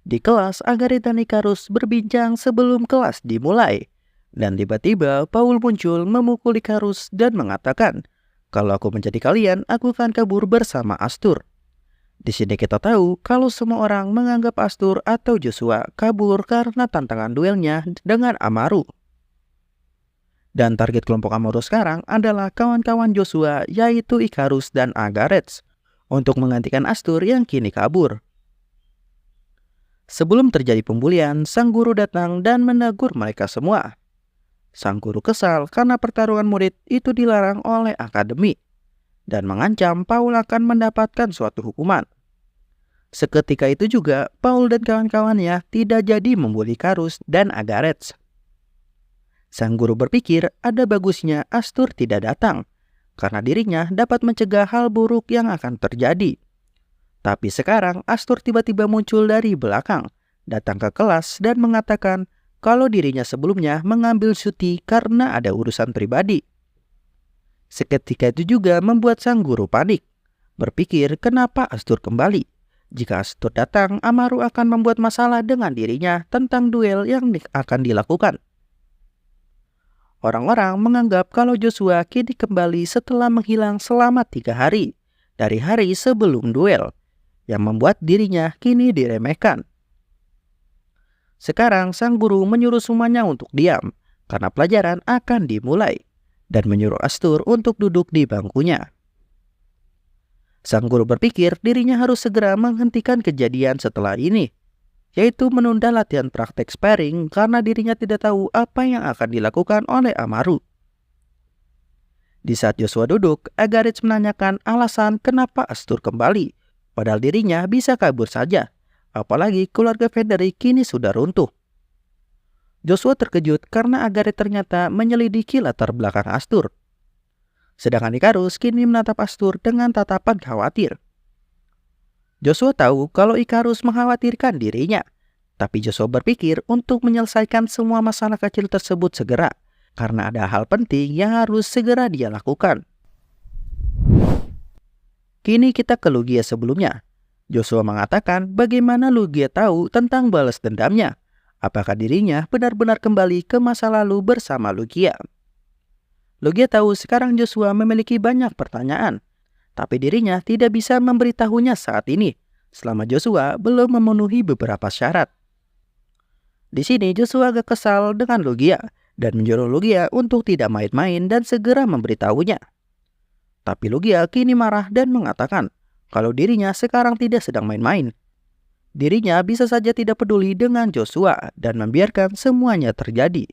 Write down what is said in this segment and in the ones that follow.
Di kelas, Agarit dan Ikarus berbincang sebelum kelas dimulai. Dan tiba-tiba Paul muncul memukul Ikarus dan mengatakan, "Kalau aku menjadi kalian, aku akan kabur bersama Astur." Di sini kita tahu kalau semua orang menganggap Astur atau Joshua kabur karena tantangan duelnya dengan Amaru. Dan target kelompok Amaru sekarang adalah kawan-kawan Joshua, yaitu Ikarus dan Agaret, untuk menggantikan Astur yang kini kabur. Sebelum terjadi pembulian, sang guru datang dan menegur mereka semua. Sang guru kesal karena pertarungan murid itu dilarang oleh akademi dan mengancam Paul akan mendapatkan suatu hukuman. Seketika itu juga, Paul dan kawan-kawannya tidak jadi membuli Karus dan Agaret. Sang guru berpikir ada bagusnya Astur tidak datang, karena dirinya dapat mencegah hal buruk yang akan terjadi. Tapi sekarang Astur tiba-tiba muncul dari belakang, datang ke kelas dan mengatakan kalau dirinya sebelumnya mengambil cuti karena ada urusan pribadi. Seketika itu juga membuat sang guru panik, berpikir kenapa Astur kembali. Jika Astur datang, Amaru akan membuat masalah dengan dirinya tentang duel yang akan dilakukan. Orang-orang menganggap kalau Joshua kini kembali setelah menghilang selama 3 hari dari hari sebelum duel, yang membuat dirinya kini diremehkan. Sekarang sang guru menyuruh semuanya untuk diam karena pelajaran akan dimulai dan menyuruh Astur untuk duduk di bangkunya. Sang guru berpikir dirinya harus segera menghentikan kejadian setelah ini, yaitu menunda latihan praktek sparring karena dirinya tidak tahu apa yang akan dilakukan oleh Amaru. Di saat Joshua duduk, Agarit menanyakan alasan kenapa Astur kembali, padahal dirinya bisa kabur saja, apalagi keluarga Frederick kini sudah runtuh. Joshua terkejut karena Agarit ternyata menyelidiki latar belakang Astur. Sedangkan Ikarus kini menatap Astur dengan tatapan khawatir. Joshua tahu kalau Ikarus mengkhawatirkan dirinya, tapi Joshua berpikir untuk menyelesaikan semua masalah kecil tersebut segera, karena ada hal penting yang harus segera dia lakukan. Kini kita ke Lugia sebelumnya. Joshua mengatakan bagaimana Lugia tahu tentang balas dendamnya. Apakah dirinya benar-benar kembali ke masa lalu bersama Lugia? Lugia tahu sekarang Joshua memiliki banyak pertanyaan, tapi dirinya tidak bisa memberitahunya saat ini, selama Joshua belum memenuhi beberapa syarat. Di sini Joshua agak kesal dengan Lugia dan menyuruh Lugia untuk tidak main-main dan segera memberitahunya. Tapi Lugia kini marah dan mengatakan kalau dirinya sekarang tidak sedang main-main. Dirinya bisa saja tidak peduli dengan Joshua dan membiarkan semuanya terjadi.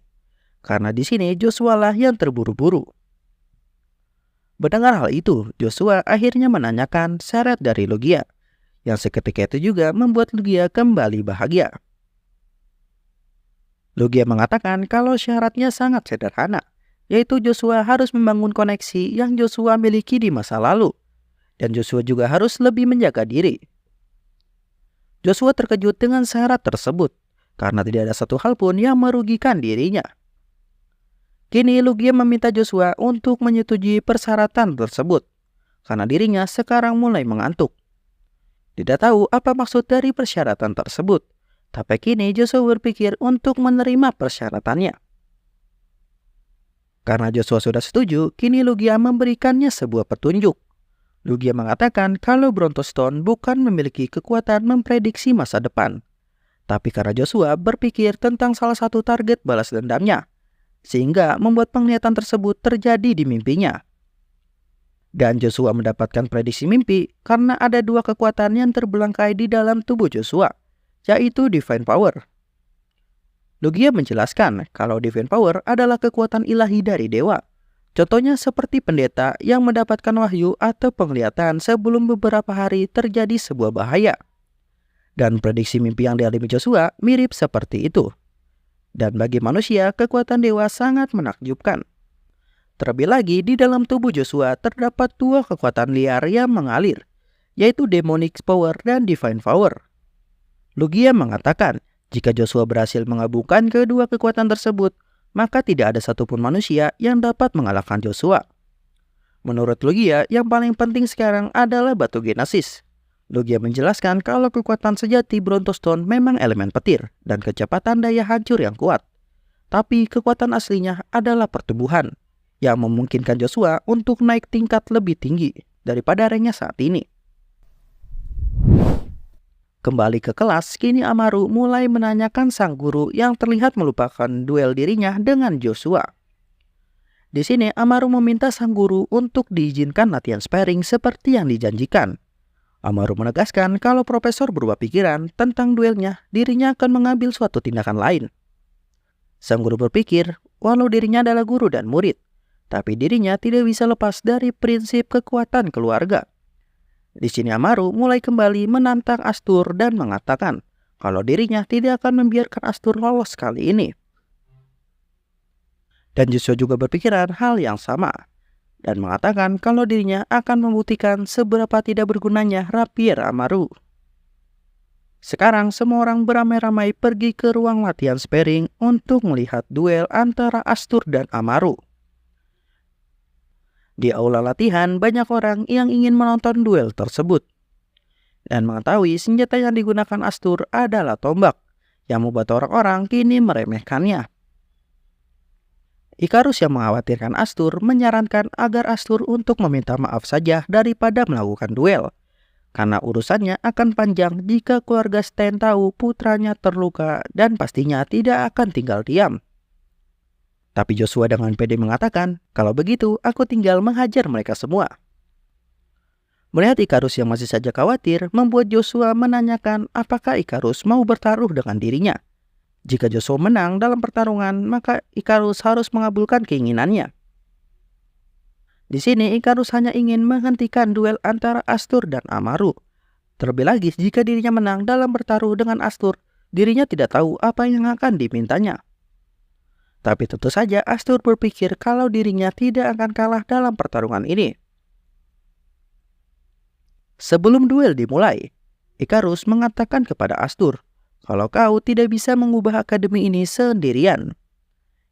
Karena di sini Joshua lah yang terburu-buru. Mendengar hal itu, Joshua akhirnya menanyakan syarat dari Lugia, yang seketika itu juga membuat Lugia kembali bahagia. Lugia mengatakan kalau syaratnya sangat sederhana, yaitu Joshua harus membangun koneksi yang Joshua miliki di masa lalu, dan Joshua juga harus lebih menjaga diri. Joshua terkejut dengan syarat tersebut, karena tidak ada satu hal pun yang merugikan dirinya. Kini Lugia meminta Joshua untuk menyetujui persyaratan tersebut, karena dirinya sekarang mulai mengantuk. Tidak tahu apa maksud dari persyaratan tersebut, tapi kini Joshua berpikir untuk menerima persyaratannya. Karena Joshua sudah setuju, kini Lugia memberikannya sebuah petunjuk. Lugia mengatakan kalau Bronto Stone bukan memiliki kekuatan memprediksi masa depan, tapi karena Joshua berpikir tentang salah satu target balas dendamnya, sehingga membuat penglihatan tersebut terjadi di mimpinya. Dan Joshua mendapatkan prediksi mimpi karena ada dua kekuatan yang terbelangkai di dalam tubuh Joshua, yaitu Divine Power. Lugia menjelaskan kalau Divine Power adalah kekuatan ilahi dari dewa. Contohnya seperti pendeta yang mendapatkan wahyu atau penglihatan sebelum beberapa hari terjadi sebuah bahaya. Dan prediksi mimpi yang dialami Joshua mirip seperti itu. Dan bagi manusia, kekuatan dewa sangat menakjubkan. Terlebih lagi, di dalam tubuh Joshua terdapat dua kekuatan liar yang mengalir, yaitu Demonic Power dan Divine Power. Lugia mengatakan, jika Joshua berhasil menggabungkan kedua kekuatan tersebut, maka tidak ada satupun manusia yang dapat mengalahkan Joshua. Menurut Lugia, yang paling penting sekarang adalah batu Genesis. Logia menjelaskan kalau kekuatan sejati Bronto Stone memang elemen petir dan kecepatan daya hancur yang kuat. Tapi kekuatan aslinya adalah pertumbuhan yang memungkinkan Joshua untuk naik tingkat lebih tinggi daripada ranknya saat ini. Kembali ke kelas, kini Amaru mulai menanyakan sang guru yang terlihat melupakan duel dirinya dengan Joshua. Di sini Amaru meminta sang guru untuk diizinkan latihan sparring seperti yang dijanjikan. Amaru menegaskan kalau profesor berubah pikiran tentang duelnya, dirinya akan mengambil suatu tindakan lain. Sang guru berpikir, walau dirinya adalah guru dan murid, tapi dirinya tidak bisa lepas dari prinsip kekuatan keluarga. Di sini Amaru mulai kembali menantang Astur dan mengatakan kalau dirinya tidak akan membiarkan Astur lolos kali ini. Dan Joshua juga berpikiran hal yang sama dan mengatakan kalau dirinya akan membuktikan seberapa tidak bergunanya rapier Amaru. Sekarang semua orang beramai-ramai pergi ke ruang latihan sparring untuk melihat duel antara Astur dan Amaru. Di aula latihan, banyak orang yang ingin menonton duel tersebut dan mengetahui senjata yang digunakan Astur adalah tombak yang membuat orang-orang kini meremehkannya. Ikarus yang mengkhawatirkan Astur menyarankan agar Astur untuk meminta maaf saja daripada melakukan duel, karena urusannya akan panjang jika keluarga Stan tahu putranya terluka dan pastinya tidak akan tinggal diam. Tapi Joshua dengan pede mengatakan, kalau begitu aku tinggal menghajar mereka semua. Melihat Ikarus yang masih saja khawatir, membuat Joshua menanyakan apakah Ikarus mau bertaruh dengan dirinya. Jika Joshua menang dalam pertarungan, maka Ikarus harus mengabulkan keinginannya. Di sini Ikarus hanya ingin menghentikan duel antara Astur dan Amaru. Terlebih lagi jika dirinya menang dalam bertaruh dengan Astur, dirinya tidak tahu apa yang akan dimintanya. Tapi tentu saja Astur berpikir kalau dirinya tidak akan kalah dalam pertarungan ini. Sebelum duel dimulai, Ikarus mengatakan kepada Astur, kalau kau tidak bisa mengubah akademi ini sendirian.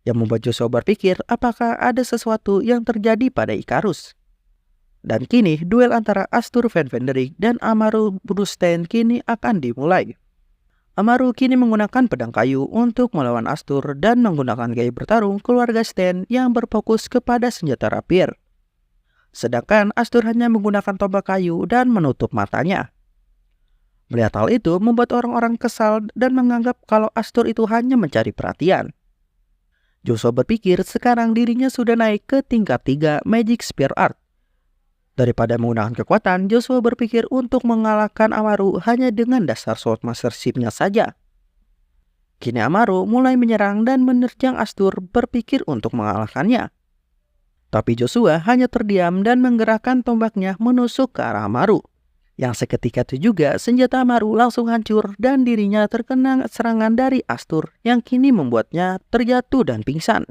Yang membuat Joshua berpikir apakah ada sesuatu yang terjadi pada Ikarus. Dan kini duel antara Astur Van Venderik dan Amaru Brustein kini akan dimulai. Amaru kini menggunakan pedang kayu untuk melawan Astur dan menggunakan gaya bertarung keluarga Stan yang berfokus kepada senjata rapier. Sedangkan Astur hanya menggunakan tombak kayu dan menutup matanya. Melihat hal itu membuat orang-orang kesal dan menganggap kalau Astur itu hanya mencari perhatian. Joshua berpikir sekarang dirinya sudah naik ke tingkat 3 Magic Spear Art. Daripada menggunakan kekuatan, Joshua berpikir untuk mengalahkan Amaru hanya dengan dasar Swordmastership-nya saja. Kini Amaru mulai menyerang dan menerjang Astur berpikir untuk mengalahkannya. Tapi Joshua hanya terdiam dan menggerakkan tombaknya menusuk ke arah Amaru. Yang seketika itu juga senjata Amaru langsung hancur dan dirinya terkena serangan dari Astur yang kini membuatnya terjatuh dan pingsan.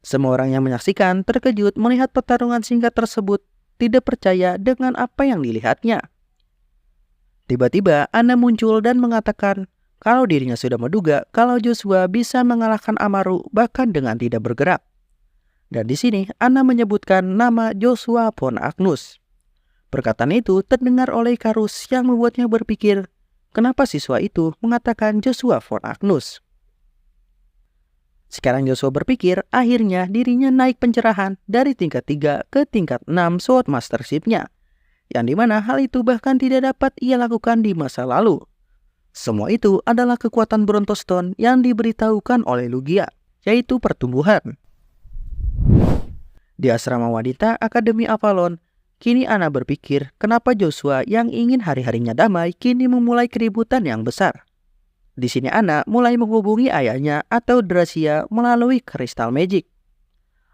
Semua orang yang menyaksikan terkejut melihat pertarungan singkat tersebut, tidak percaya dengan apa yang dilihatnya. Tiba-tiba Anna muncul dan mengatakan kalau dirinya sudah menduga kalau Joshua bisa mengalahkan Amaru bahkan dengan tidak bergerak. Dan di sini Anna menyebutkan nama Joshua von Agnus. Perkataan itu terdengar oleh Ikarus yang membuatnya berpikir kenapa siswa itu mengatakan Joshua von Agnus. Sekarang Joshua berpikir akhirnya dirinya naik pencerahan dari tingkat 3 ke tingkat 6 Swordmastership-nya. Yang dimana hal itu bahkan tidak dapat ia lakukan di masa lalu. Semua itu adalah kekuatan Bronto Stone yang diberitahukan oleh Lugia, yaitu pertumbuhan. Di asrama wanita Akademi Avalon, kini Anna berpikir kenapa Joshua yang ingin hari-harinya damai kini memulai keributan yang besar. Di sini Anna mulai menghubungi ayahnya atau Dracia melalui Crystal Magic.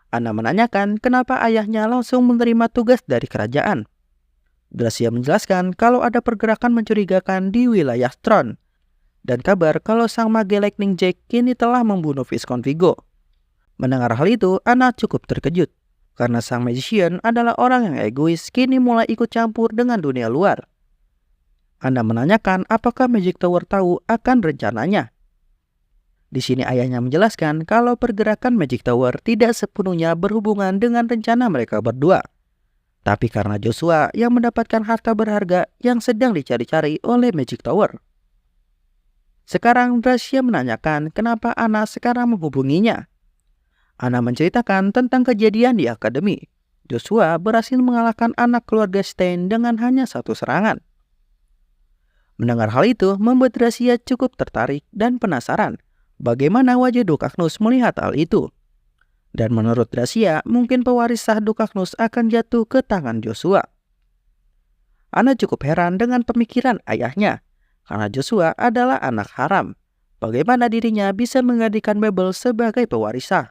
Anna menanyakan kenapa ayahnya langsung menerima tugas dari kerajaan. Dracia menjelaskan kalau ada pergerakan mencurigakan di wilayah Tron. Dan kabar kalau sang mage Lightning Jack kini telah membunuh Viscount Vigo. Mendengar hal itu, Anna cukup terkejut. Karena sang magician adalah orang yang egois kini mulai ikut campur dengan dunia luar. Anda menanyakan apakah Magic Tower tahu akan rencananya. Di sini ayahnya menjelaskan kalau pergerakan Magic Tower tidak sepenuhnya berhubungan dengan rencana mereka berdua. Tapi karena Joshua yang mendapatkan harta berharga yang sedang dicari-cari oleh Magic Tower. Sekarang Gracia menanyakan kenapa Anna sekarang menghubunginya. Anna menceritakan tentang kejadian di akademi. Joshua berhasil mengalahkan anak keluarga Stein dengan hanya satu serangan. Mendengar hal itu membuat Gracia cukup tertarik dan penasaran bagaimana wajah Duke Agnus melihat hal itu. Dan menurut Gracia, mungkin pewaris sah Duke Agnus akan jatuh ke tangan Joshua. Anna cukup heran dengan pemikiran ayahnya, karena Joshua adalah anak haram. Bagaimana dirinya bisa menggantikan Mabel sebagai pewaris sah?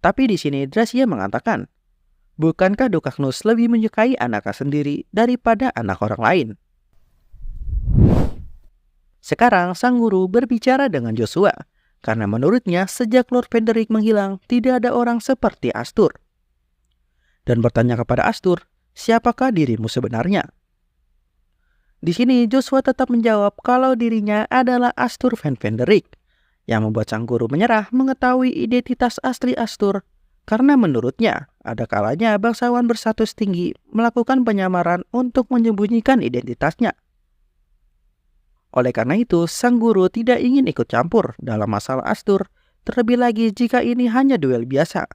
Tapi di sini Gracia mengatakan, bukankah Duke Agnus lebih menyukai anaknya sendiri daripada anak orang lain? Sekarang sang guru berbicara dengan Joshua, karena menurutnya sejak Lord Frederick menghilang, tidak ada orang seperti Astur. Dan bertanya kepada Astur, siapakah dirimu sebenarnya? Di sini Joshua tetap menjawab kalau dirinya adalah Astur Van Frederick, yang membuat sang guru menyerah mengetahui identitas asli Astur, karena menurutnya ada kalanya bangsawan berstatus tinggi melakukan penyamaran untuk menyembunyikan identitasnya. Oleh karena itu, sang guru tidak ingin ikut campur dalam masalah Astur, terlebih lagi jika ini hanya duel biasa.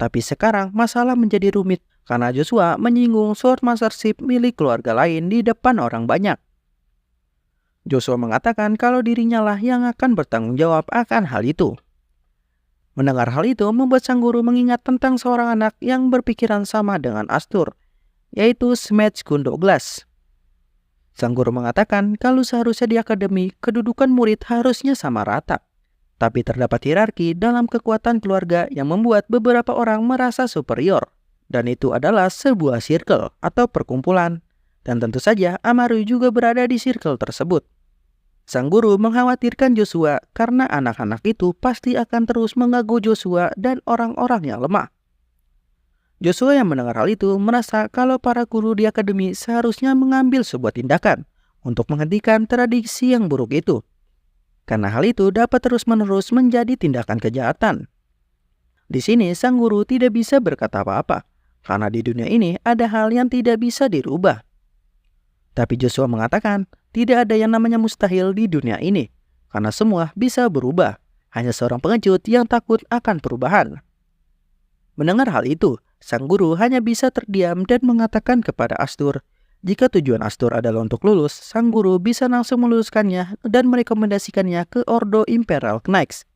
Tapi sekarang masalah menjadi rumit karena Joshua menyinggung swordmastership milik keluarga lain di depan orang banyak. Joshua mengatakan kalau dirinya lah yang akan bertanggung jawab akan hal itu. Mendengar hal itu membuat sang guru mengingat tentang seorang anak yang berpikiran sama dengan Astur, yaitu Smash Gundoglas. Sang guru mengatakan kalau seharusnya di akademi kedudukan murid harusnya sama rata. Tapi terdapat hierarki dalam kekuatan keluarga yang membuat beberapa orang merasa superior. Dan itu adalah sebuah circle atau perkumpulan. Dan tentu saja Amaru juga berada di circle tersebut. Sang guru mengkhawatirkan Joshua karena anak-anak itu pasti akan terus mengganggu Joshua dan orang-orang yang lemah. Joshua yang mendengar hal itu merasa kalau para guru di akademi seharusnya mengambil sebuah tindakan untuk menghentikan tradisi yang buruk itu. Karena hal itu dapat terus-menerus menjadi tindakan kejahatan. Di sini sang guru tidak bisa berkata apa-apa, karena di dunia ini ada hal yang tidak bisa dirubah. Tapi Joshua mengatakan tidak ada yang namanya mustahil di dunia ini, karena semua bisa berubah. Hanya seorang pengecut yang takut akan perubahan. Mendengar hal itu, sang guru hanya bisa terdiam dan mengatakan kepada Astur, jika tujuan Astur adalah untuk lulus, sang guru bisa langsung meluluskannya dan merekomendasikannya ke Ordo Imperial Knights.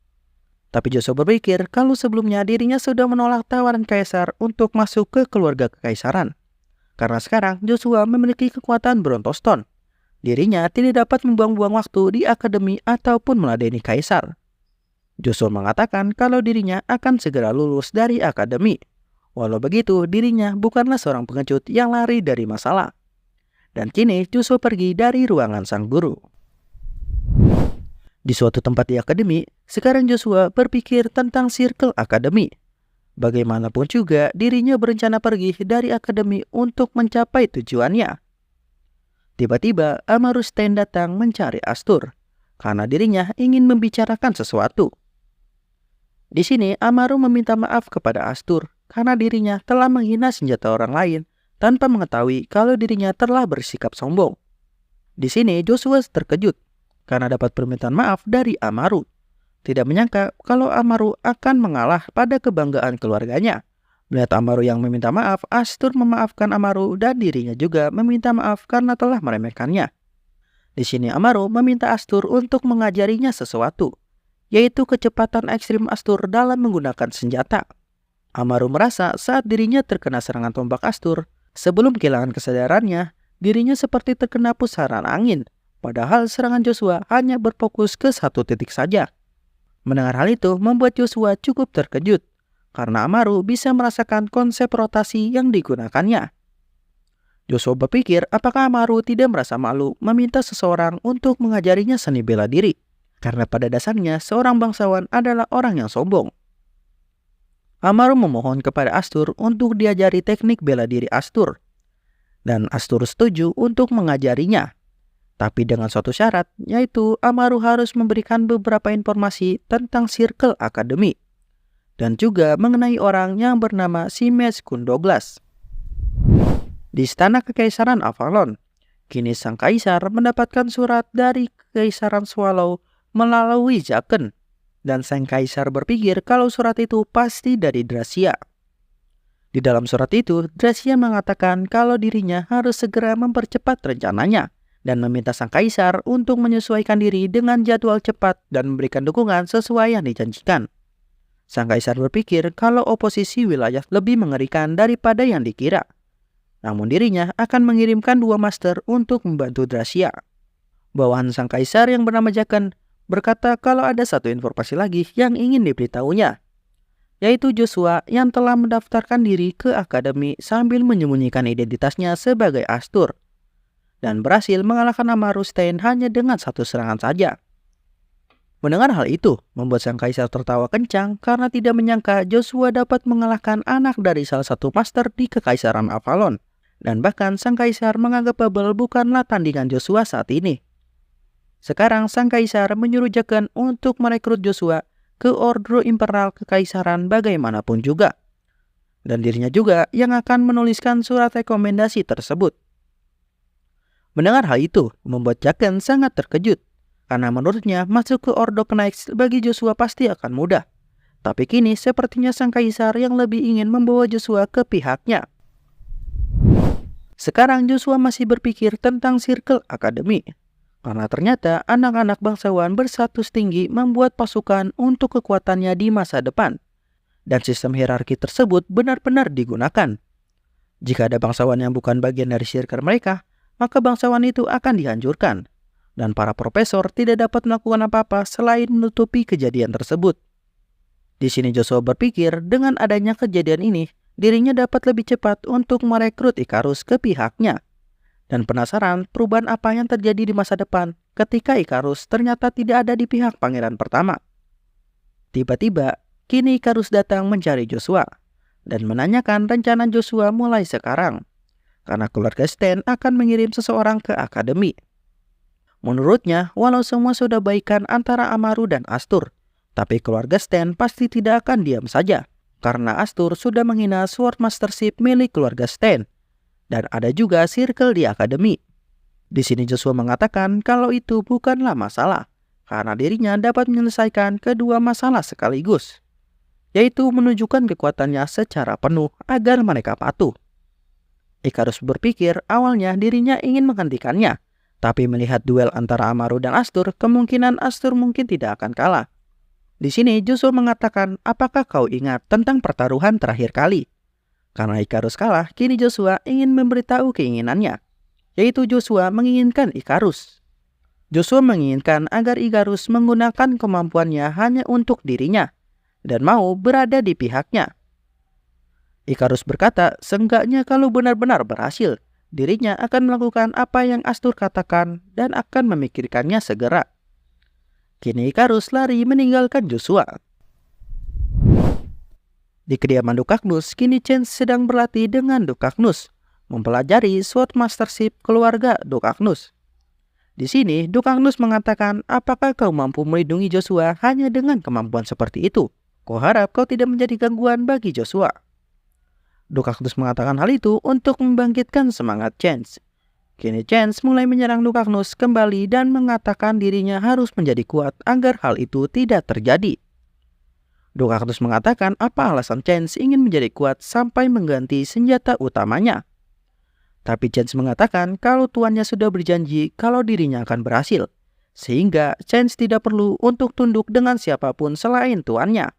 Tapi Joshua berpikir kalau sebelumnya dirinya sudah menolak tawaran kaisar untuk masuk ke keluarga kekaisaran. Karena sekarang Joshua memiliki kekuatan Brontoston. Dirinya tidak dapat membuang-buang waktu di akademi ataupun meladeni kaisar. Joshua mengatakan kalau dirinya akan segera lulus dari akademi. Walau begitu, dirinya bukanlah seorang pengecut yang lari dari masalah. Dan kini Joshua pergi dari ruangan sang guru. Di suatu tempat di akademi, sekarang Joshua berpikir tentang circle akademi. Bagaimanapun juga, dirinya berencana pergi dari akademi untuk mencapai tujuannya. Tiba-tiba, Amaru Stein datang mencari Astur, karena dirinya ingin membicarakan sesuatu. Di sini, Amaru meminta maaf kepada Astur karena dirinya telah menghina senjata orang lain tanpa mengetahui kalau dirinya telah bersikap sombong. Di sini, Joshua terkejut karena dapat permintaan maaf dari Amaru. Tidak menyangka kalau Amaru akan mengalah pada kebanggaan keluarganya. Melihat Amaru yang meminta maaf, Astur memaafkan Amaru dan dirinya juga meminta maaf karena telah meremehkannya. Di sini Amaru meminta Astur untuk mengajarinya sesuatu, yaitu kecepatan ekstrim Astur dalam menggunakan senjata. Amaru merasa saat dirinya terkena serangan tombak Astur, sebelum kehilangan kesadarannya, dirinya seperti terkena pusaran angin, padahal serangan Joshua hanya berfokus ke satu titik saja. Mendengar hal itu membuat Joshua cukup terkejut, karena Amaru bisa merasakan konsep rotasi yang digunakannya. Joshua berpikir apakah Amaru tidak merasa malu meminta seseorang untuk mengajarinya seni bela diri. Karena pada dasarnya seorang bangsawan adalah orang yang sombong. Amaru memohon kepada Astur untuk diajari teknik bela diri Astur. Dan Astur setuju untuk mengajarinya. Tapi dengan suatu syarat, yaitu Amaru harus memberikan beberapa informasi tentang Circle Academy. Dan juga mengenai orang yang bernama Smash Gundoglas. Di istana Kekaisaran Avalon, kini sang kaisar mendapatkan surat dari Kekaisaran Swallow melalui Jaqen, dan sang kaisar berpikir kalau surat itu pasti dari Dracia. Di dalam surat itu, Dracia mengatakan kalau dirinya harus segera mempercepat rencananya dan meminta sang kaisar untuk menyesuaikan diri dengan jadwal cepat dan memberikan dukungan sesuai yang dijanjikan. Sang kaisar berpikir kalau oposisi wilayah lebih mengerikan daripada yang dikira. Namun dirinya akan mengirimkan 2 master untuk membantu Dracia. Bawahan sang kaisar yang bernama Jaqen berkata kalau ada satu informasi lagi yang ingin diberitahunya, yaitu Joshua yang telah mendaftarkan diri ke akademi sambil menyembunyikan identitasnya sebagai Astur, dan berhasil mengalahkan Amarustain hanya dengan 1 serangan saja. Mendengar hal itu, membuat sang kaisar tertawa kencang karena tidak menyangka Joshua dapat mengalahkan anak dari salah satu master di Kekaisaran Avalon. Dan bahkan sang kaisar menganggap Babel bukanlah tandingan Joshua saat ini. Sekarang sang kaisar menyuruh Jaqen untuk merekrut Joshua ke Ordo Imperial Kekaisaran bagaimanapun juga. Dan dirinya juga yang akan menuliskan surat rekomendasi tersebut. Mendengar hal itu, membuat Jaqen sangat terkejut. Karena menurutnya masuk ke Ordo Knights bagi Joshua pasti akan mudah. Tapi kini sepertinya sang kaisar yang lebih ingin membawa Joshua ke pihaknya. Sekarang Joshua masih berpikir tentang Circle Academy. Karena ternyata anak-anak bangsawan berstatus tinggi membuat pasukan untuk kekuatannya di masa depan. Dan sistem hierarki tersebut benar-benar digunakan. Jika ada bangsawan yang bukan bagian dari circle mereka, maka bangsawan itu akan dihancurkan. Dan para profesor tidak dapat melakukan apa-apa selain menutupi kejadian tersebut. Di sini Joshua berpikir dengan adanya kejadian ini, dirinya dapat lebih cepat untuk merekrut Ikarus ke pihaknya. Dan penasaran perubahan apa yang terjadi di masa depan ketika Ikarus ternyata tidak ada di pihak pangeran pertama. Tiba-tiba, kini Ikarus datang mencari Joshua dan menanyakan rencana Joshua mulai sekarang. Karena keluarga Sten akan mengirim seseorang ke akademi. Menurutnya, walau semua sudah baikan antara Amaru dan Astur, tapi keluarga Sten pasti tidak akan diam saja. Karena Astur sudah menghina Sword Mastership milik keluarga Sten. Dan ada juga circle di akademi. Di sini Joshua mengatakan kalau itu bukanlah masalah. Karena dirinya dapat menyelesaikan kedua masalah sekaligus. Yaitu menunjukkan kekuatannya secara penuh agar mereka patuh. Ikarus berpikir awalnya dirinya ingin menghentikannya. Tapi melihat duel antara Amaru dan Astur, kemungkinan Astur mungkin tidak akan kalah. Di sini Joshua mengatakan, apakah kau ingat tentang pertaruhan terakhir kali? Karena Ikarus kalah, kini Joshua ingin memberitahu keinginannya, yaitu Joshua menginginkan Ikarus. Joshua menginginkan agar Ikarus menggunakan kemampuannya hanya untuk dirinya, dan mau berada di pihaknya. Ikarus berkata, seenggaknya kalau benar-benar berhasil, dirinya akan melakukan apa yang Astur katakan dan akan memikirkannya segera. Kini Ikarus lari meninggalkan Joshua. Di kediaman Dukaknus, kini Chance sedang berlatih dengan Dukaknus, mempelajari Sword Mastership keluarga Dukaknus. Di sini, Dukaknus mengatakan, apakah kau mampu melindungi Joshua hanya dengan kemampuan seperti itu? Ku harap kau tidak menjadi gangguan bagi Joshua. Dukaknus mengatakan hal itu untuk membangkitkan semangat Chance. Kini Chance mulai menyerang Dukaknus kembali dan mengatakan dirinya harus menjadi kuat agar hal itu tidak terjadi. Dukaknus mengatakan apa alasan Chance ingin menjadi kuat sampai mengganti senjata utamanya. Tapi Chance mengatakan kalau tuannya sudah berjanji kalau dirinya akan berhasil. Sehingga Chance tidak perlu untuk tunduk dengan siapapun selain tuannya.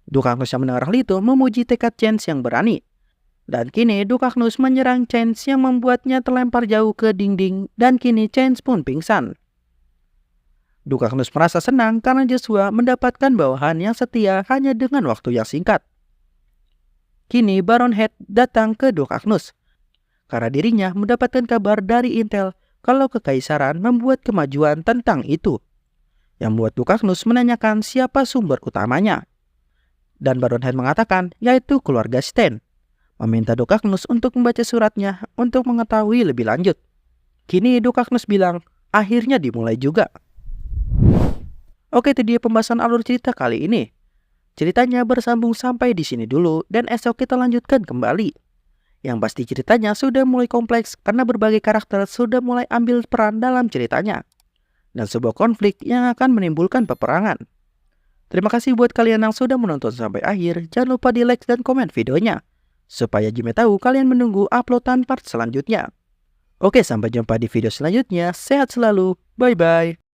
Dukaknus yang mendengar hal itu memuji tekad Chance yang berani. Dan kini Dukaknus menyerang Chance yang membuatnya terlempar jauh ke dinding dan kini Chance pun pingsan. Dukaknus merasa senang karena Joshua mendapatkan bawahan yang setia hanya dengan waktu yang singkat. Kini Baron Head datang ke Dukaknus karena dirinya mendapatkan kabar dari Intel kalau Kekaisaran membuat kemajuan tentang itu. Yang membuat Dukaknus menanyakan siapa sumber utamanya. Dan Baron Head mengatakan yaitu keluarga Sten. Meminta Dukaknus untuk membaca suratnya untuk mengetahui lebih lanjut. Kini Dukaknus bilang, akhirnya dimulai juga. Oke, itu dia pembahasan alur cerita kali ini. Ceritanya bersambung sampai di sini dulu dan esok kita lanjutkan kembali. Yang pasti ceritanya sudah mulai kompleks karena berbagai karakter sudah mulai ambil peran dalam ceritanya. Dan sebuah konflik yang akan menimbulkan peperangan. Terima kasih buat kalian yang sudah menonton sampai akhir. Jangan lupa di like dan komen videonya, supaya Jime tahu kalian menunggu uploadan part selanjutnya. Oke, sampai jumpa di video selanjutnya. Sehat selalu. Bye-bye.